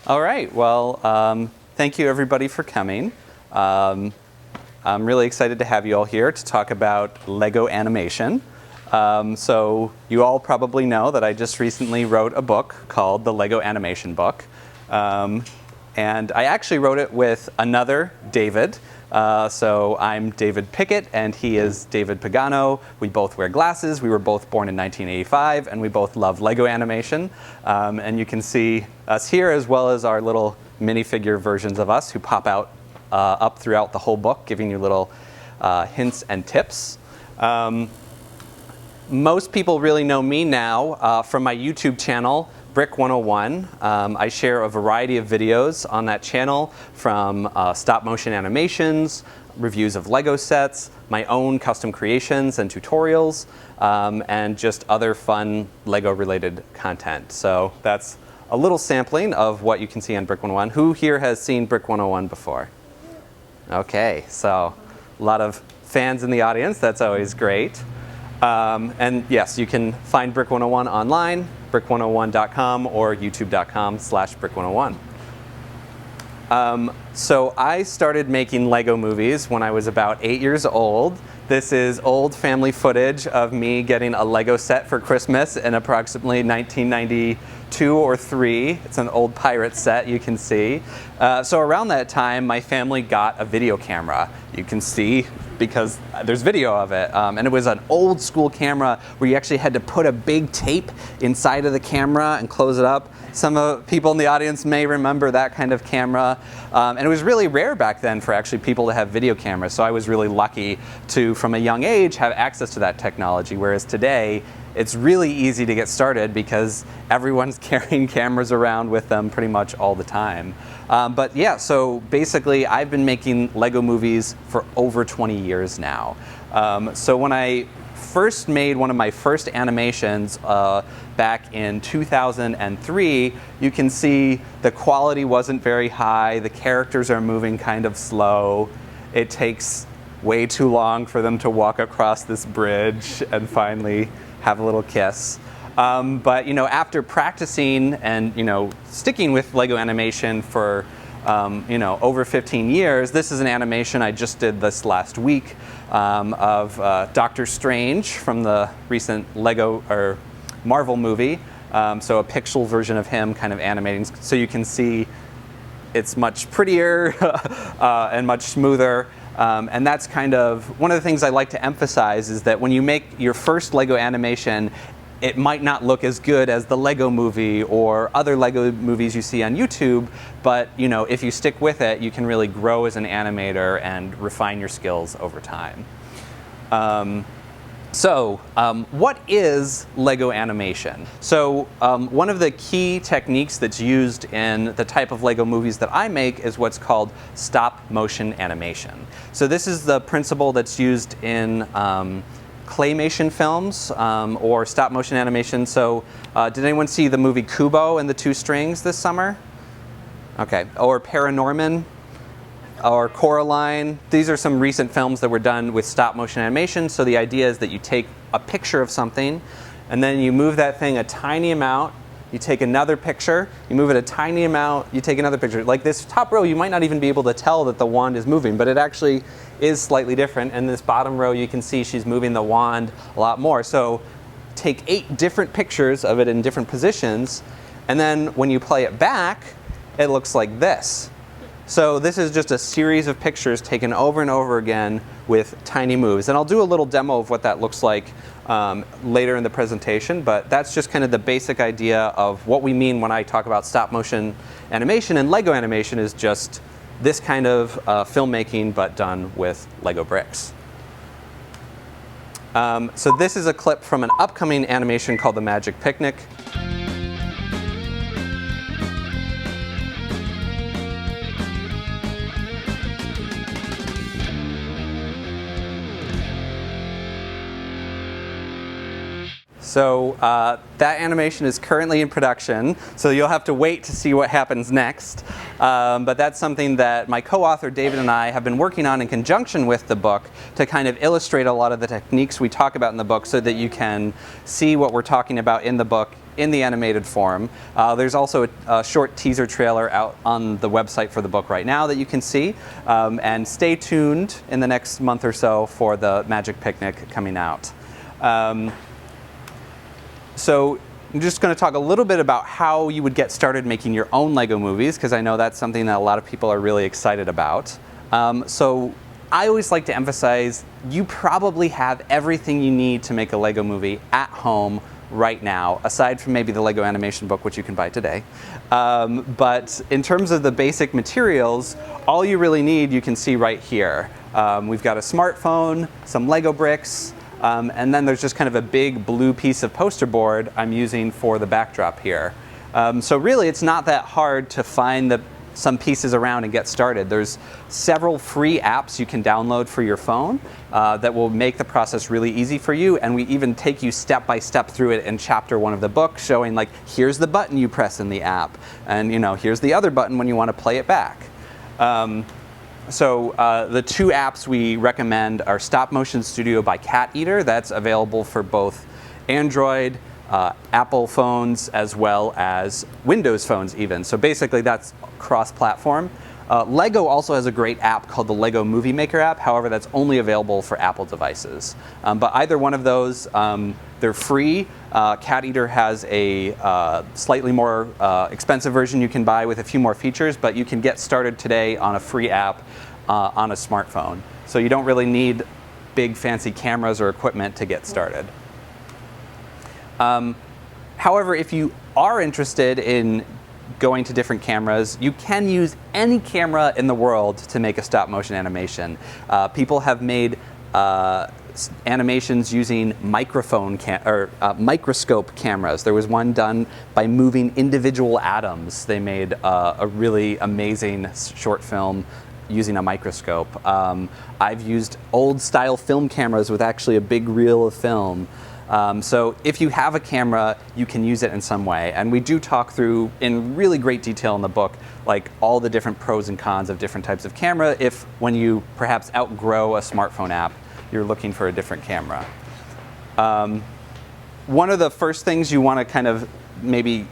All right, well, thank you everybody for coming. I'm really excited to have you all here to talk about Lego animation. So you all probably know that I just recently wrote a book called The Lego Animation Book. And I actually wrote it with another David. So I'm David Pickett, and he is David Pagano. We both wear glasses. We were both born in 1985, and we both love Lego animation. And you can see us here, as well as our little minifigure versions of us who pop out up throughout the whole book, giving you little hints and tips. Most people really know me now from my YouTube channel, Brick 101. I share a variety of videos on that channel, from stop motion animations, reviews of Lego sets, my own custom creations and tutorials, and just other fun Lego related content. So that's a little sampling of what you can see on Brick 101. Who here has seen Brick 101 before? Okay, so a lot of fans in the audience. That's always great. And yes, you can find Brick 101 online, brick101.com or youtube.com/brick101. So I started making Lego movies when I was about 8 years old. This is old family footage of me getting a Lego set for Christmas in approximately 1992 or 3. It's an old pirate set, you can see. So around that time, my family got a video camera. You can see because there's video of it. And it was an old school camera where you actually had to put a big tape inside of the camera and close it up. Some people in the audience may remember that kind of camera. And it was really rare back then for actually people to have video cameras. So I was really lucky to, from a young age, have access to that technology. Whereas today, it's really easy to get started because everyone's carrying cameras around with them pretty much all the time. But yeah, so basically I've been making Lego movies for over 20 years now. So when I first made one of my first animations back in 2003, you can see the quality wasn't very high, the characters are moving kind of slow, it takes way too long for them to walk across this bridge and finally have a little kiss. But you know, after practicing and sticking with Lego animation for over 15 years, this is an animation I just did this last week of Doctor Strange from the recent Lego or Marvel movie. So a pixel version of him kind of animating, so you can see it's much prettier and much smoother. And that's kind of one of the things I like to emphasize, is that when you make your first Lego animation, it might not look as good as the Lego movie or other Lego movies you see on YouTube, but if you stick with it, you can really grow as an animator and refine your skills over time. What is Lego animation? So one of the key techniques that's used in the type of Lego movies that I make is what's called stop motion animation. So this is the principle that's used in claymation films or stop motion animation. So did anyone see the movie Kubo and the Two Strings this summer? Okay, or Paranorman? Or Coraline. These are some recent films that were done with stop motion animation. So the idea is that you take a picture of something and then you move that thing a tiny amount, you take another picture, you move it a tiny amount, you take another picture. Like this top row, you might not even be able to tell that the wand is moving, but it actually is slightly different. And this bottom row, you can see she's moving the wand a lot more. So take 8 different pictures of it in different positions, and then when you play it back, it looks like this. So this is just a series of pictures taken over and over again with tiny moves. And I'll do a little demo of what that looks like later in the presentation, but that's just kind of the basic idea of what we mean when I talk about stop motion animation. And Lego animation is just this kind of filmmaking, but done with Lego bricks. So this is a clip from an upcoming animation called The Magic Picnic. So that animation is currently in production, so you'll have to wait to see what happens next. But that's something that my co-author David and I have been working on in conjunction with the book to kind of illustrate a lot of the techniques we talk about in the book so that you can see what we're talking about in the book in the animated form. There's also a short teaser trailer out on the website for the book right now that you can see. And stay tuned in the next month or so for the Magic Picnic coming out. So I'm just going to talk a little bit about how you would get started making your own Lego movies, because I know that's something that a lot of people are really excited about. So I always like to emphasize you probably have everything you need to make a Lego movie at home right now, aside from maybe the Lego animation book, which you can buy today. But in terms of the basic materials, all you really need you can see right here. We've got a smartphone, some Lego bricks, and then there's just kind of a big blue piece of poster board I'm using for the backdrop here. So really it's not that hard to find some pieces around and get started. There's several free apps you can download for your phone that will make the process really easy for you, and we even take you step by step through it in chapter 1 of the book, showing like, here's the button you press in the app, and here's the other button when you want to play it back. So the two apps we recommend are Stop Motion Studio by Cat Eater. That's available for both Android, Apple phones, as well as Windows phones even. So basically that's cross-platform. Lego also has a great app called the Lego Movie Maker app. However, that's only available for Apple devices. But either one of those, they're free. Cat Eater has a slightly more expensive version you can buy with a few more features, but you can get started today on a free app on a smartphone. So you don't really need big fancy cameras or equipment to get started. However, if you are interested in going to different cameras, you can use any camera in the world to make a stop motion animation. People have made animations using microscope cameras. There was one done by moving individual atoms. They made a really amazing short film using a microscope. I've used old style film cameras with actually a big reel of film. So if you have a camera, you can use it in some way. And we do talk through in really great detail in the book, like all the different pros and cons of different types of camera if when you perhaps outgrow a smartphone app, you're looking for a different camera. One of the first things you want to kind of maybe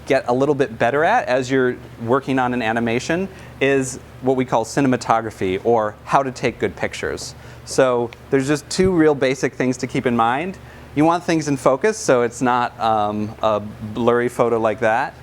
get a little bit better at as you're working on an animation is what we call cinematography, or how to take good pictures. So there's just two real basic things to keep in mind. You want things in focus, so it's not a blurry photo like that.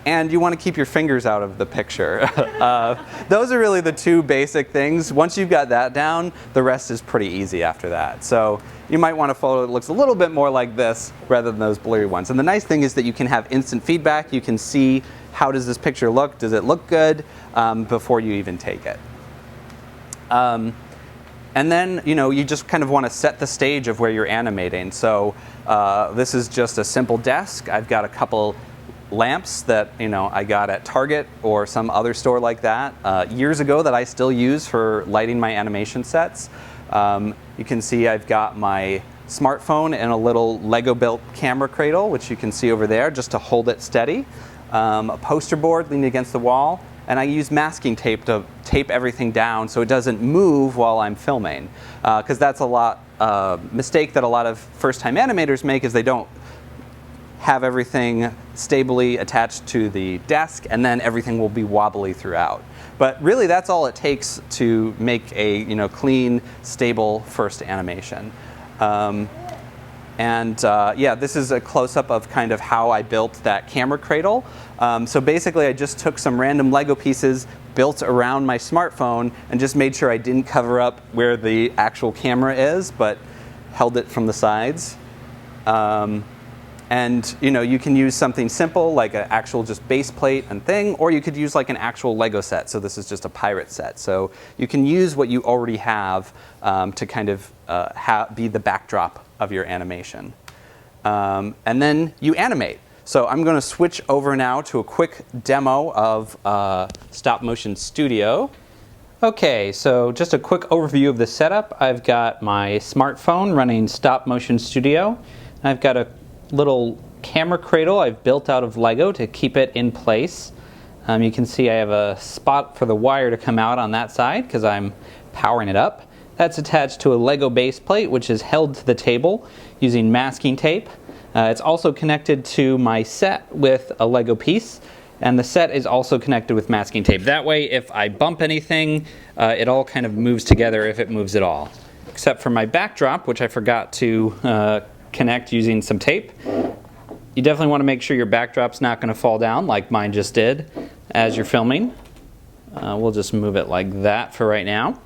And you want to keep your fingers out of the picture. Those are really the two basic things. Once you've got that down, the rest is pretty easy after that. So you might want a photo that looks a little bit more like this rather than those blurry ones. And the nice thing is that you can have instant feedback. You can see, how does this picture look? Does it look good? Before you even take it. And then, you just kind of want to set the stage of where you're animating. So this is just a simple desk. I've got a couple lamps that I got at Target or some other store like that years ago that I still use for lighting my animation sets. You can see I've got my smartphone and a little Lego built camera cradle, which you can see over there just to hold it steady. A poster board leaning against the wall. And I use masking tape to tape everything down so it doesn't move while I'm filming. Because that's a mistake that a lot of first-time animators make, is they don't have everything stably attached to the desk, and then everything will be wobbly throughout. But really, that's all it takes to make a clean, stable first animation. Yeah, this is a close-up of kind of how I built that camera cradle. So basically, I just took some random Lego pieces, built around my smartphone, and just made sure I didn't cover up where the actual camera is, but held it from the sides. And you can use something simple like an actual just base plate and thing, or you could use like an actual Lego set. So this is just a pirate set. So you can use what you already have to kind of be the backdrop of your animation. And then you animate. So I'm going to switch over now to a quick demo of Stop Motion Studio. Okay, so just a quick overview of the setup. I've got my smartphone running Stop Motion Studio. I've got a little camera cradle I've built out of Lego to keep it in place. You can see I have a spot for the wire to come out on that side because I'm powering it up. That's attached to a Lego base plate, which is held to the table using masking tape. It's also connected to my set with a Lego piece, and the set is also connected with masking tape. That way, if I bump anything, it all kind of moves together if it moves at all. Except for my backdrop, which I forgot to connect using some tape. You definitely want to make sure your backdrop's not going to fall down like mine just did as you're filming. We'll just move it like that for right now.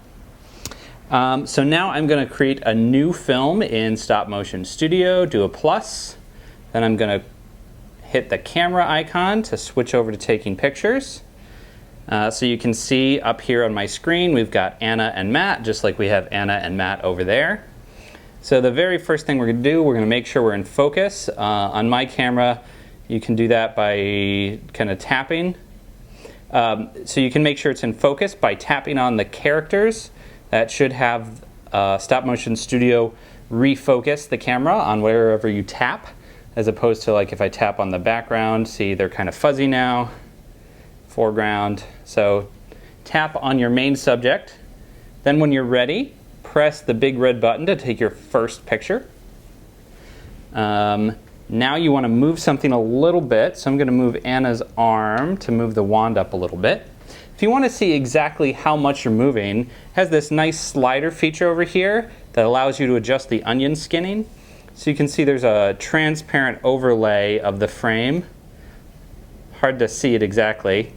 So now I'm going to create a new film in Stop Motion Studio, do a plus, then I'm going to hit the camera icon to switch over to taking pictures. So you can see up here on my screen we've got Anna and Matt, just like we have Anna and Matt over there. So the very first thing we're going to do, we're going to make sure we're in focus. On my camera, you can do that by kind of tapping. So you can make sure it's in focus by tapping on the characters. That should have Stop Motion Studio refocus the camera on wherever you tap, as opposed to like if I tap on the background. See, they're kind of fuzzy now. Foreground. So tap on your main subject. Then when you're ready, press the big red button to take your first picture. Now you want to move something a little bit, so I'm going to move Anna's arm to move the wand up a little bit. If you want to see exactly how much you're moving, it has this nice slider feature over here that allows you to adjust the onion skinning. So you can see there's a transparent overlay of the frame. Hard to see it exactly.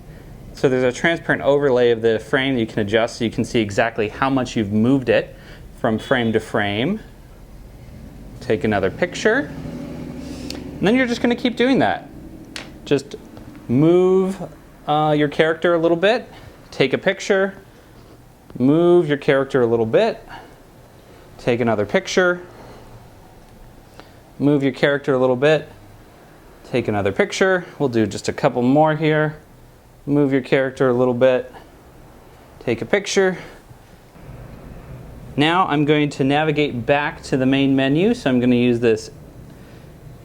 So there's a transparent overlay of the frame that you can adjust so you can see exactly how much you've moved it from frame to frame. Take another picture. And then you're just going to keep doing that. Just move your character a little bit, take a picture, move your character a little bit, take another picture, move your character a little bit, take another picture. We'll do just a couple more here. Move your character a little bit, take a picture. Now I'm going to navigate back to the main menu, so I'm going to use this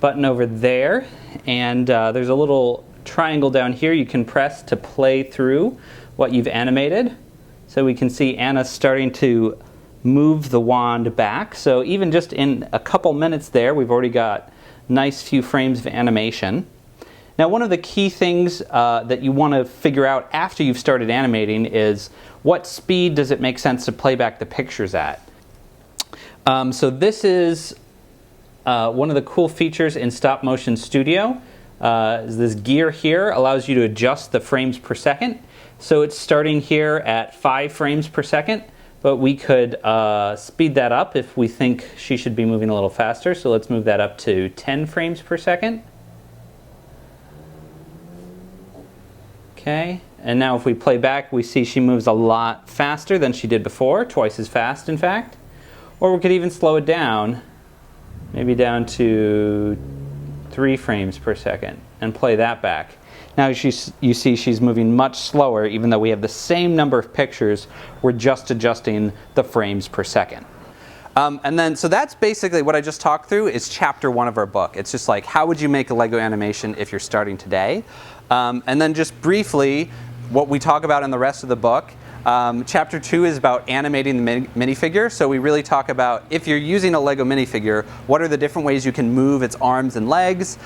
button over there, and there's a little triangle down here you can press to play through what you've animated. So we can see Anna starting to move the wand back. So even just in a couple minutes there, we've already got nice few frames of animation. Now one of the key things that you want to figure out after you've started animating is what speed does it make sense to play back the pictures at. So this is one of the cool features in Stop Motion Studio. Is this gear here allows you to adjust the frames per second. So it's starting here at 5 frames per second, but we could speed that up if we think she should be moving a little faster. So let's move that up to 10 frames per second. Okay, and now if we play back, we see she moves a lot faster than she did before, twice as fast in fact. Or we could even slow it down, maybe down to 3 frames per second, and play that back. Now you see she's moving much slower, even though we have the same number of pictures. We're just adjusting the frames per second. And then, so that's basically what I just talked through is chapter 1 of our book. It's just like, how would you make a Lego animation if you're starting today? And then just briefly, what we talk about in the rest of the book. Chapter 2 is about animating the minifigure. So we really talk about, if you're using a Lego minifigure, what are the different ways you can move its arms and legs?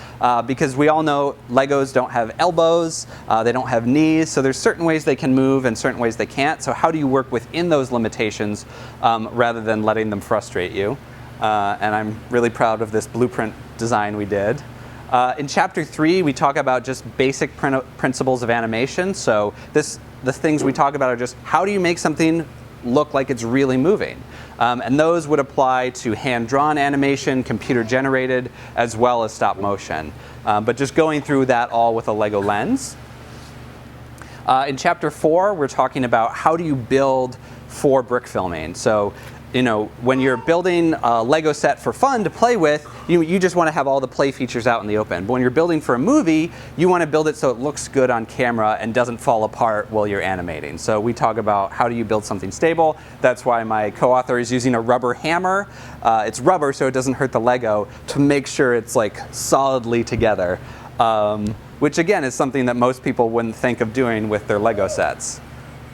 Because we all know Legos don't have elbows, they don't have knees, so there's certain ways they can move and certain ways they can't. So how do you work within those limitations rather than letting them frustrate you? And I'm really proud of this blueprint design we did. In chapter 3, we talk about just basic principles of animation. So the things we talk about are just how do you make something look like it's really moving? And those would apply to hand-drawn animation, computer-generated, as well as stop motion. But just going through that all with a Lego lens. In chapter 4, we're talking about how do you build for brick filming. So, you know, when you're building a Lego set for fun to play with, you just want to have all the play features out in the open. But when you're building for a movie, you want to build it so it looks good on camera and doesn't fall apart while you're animating. So we talk about how do you build something stable. That's why my co-author is using a rubber hammer. It's rubber so it doesn't hurt the Lego, to make sure it's like solidly together. Which again is something that most people wouldn't think of doing with their Lego sets.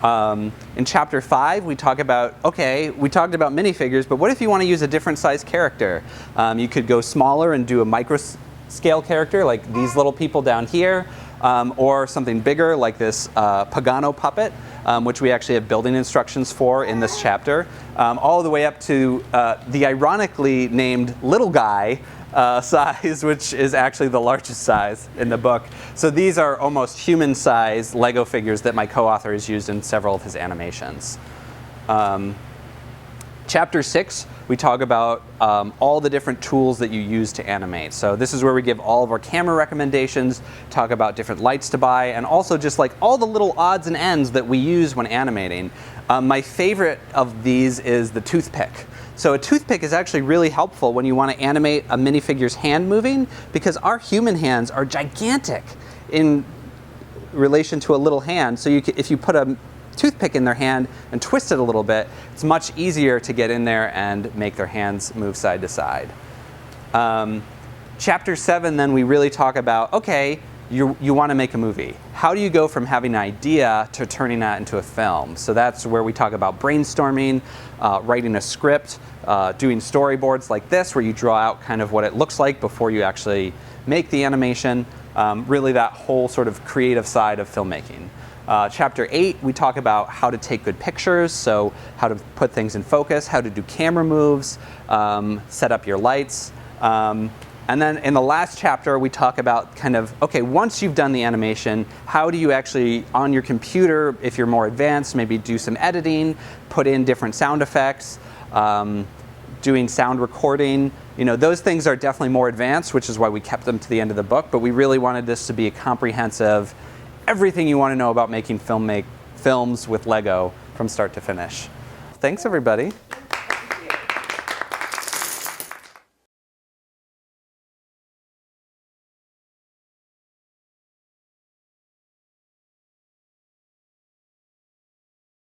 In chapter 5, we talk about, okay, we talked about minifigures, but what if you want to use a different size character? You could go smaller and do a micro scale character like these little people down here, or something bigger like this Pagano puppet, which we actually have building instructions for in this chapter, all the way up to the ironically named little guy size, which is actually the largest size in the book. So these are almost human-sized Lego figures that my co-author has used in several of his animations. Chapter 6, we talk about all the different tools that you use to animate. So this is where we give all of our camera recommendations, talk about different lights to buy, and also just like all the little odds and ends that we use when animating. My favorite of these is the toothpick. So a toothpick is actually really helpful when you want to animate a minifigure's hand moving, because our human hands are gigantic in relation to a little hand. So if you put a toothpick in their hand and twist it a little bit, it's much easier to get in there and make their hands move side to side. Chapter 7, then we really talk about, okay, you want to make a movie. How do you go from having an idea to turning that into a film? So that's where we talk about brainstorming, writing a script, doing storyboards like this, where you draw out kind of what it looks like before you actually make the animation. Really that whole sort of creative side of filmmaking. Chapter 8, we talk about how to take good pictures, so how to put things in focus, how to do camera moves, set up your lights. And then in the last chapter, we talk about kind of, okay, once you've done the animation, how do you actually, on your computer, if you're more advanced, maybe do some editing, put in different sound effects, doing sound recording. You know, those things are definitely more advanced, which is why we kept them to the end of the book, but we really wanted this to be a comprehensive, everything you want to know about making films with Lego from start to finish. Thanks, everybody.